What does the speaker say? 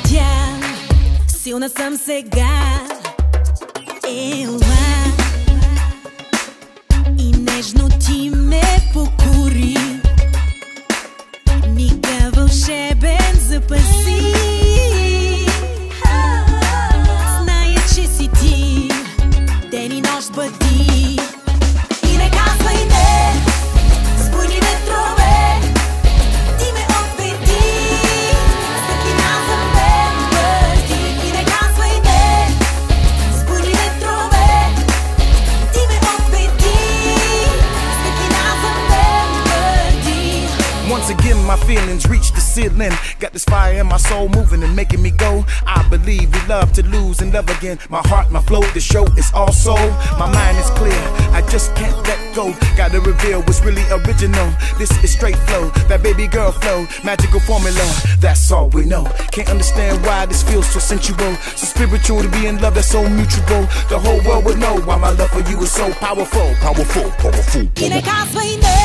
тя, силна съм сега. Ела и нежно ти ме покори, мига вълшебен запази. Зная, че си ти, ден и нощ бъди. И не казвай не с буйни ветрове, ти ме отведи, светлина за мен бъди. И не казвай не с буйни ветрове, ти ме отведи, светлина за мен бъди. Once again my feelings reach the ceiling. Got this fire in my soul moving and making me go. I believe we love to lose and love again. My heart, my flow, the show is all soul. My mind is clear, I just can't let go. Gotta reveal what's really original. This is straight flow, that baby girl flow. Magical formula, that's all we know. Can't understand why this feels so sensual, so spiritual to be in love that's so mutual. The whole world would know why my love for you is so powerful. Powerful, powerful, powerful. И не казвай не,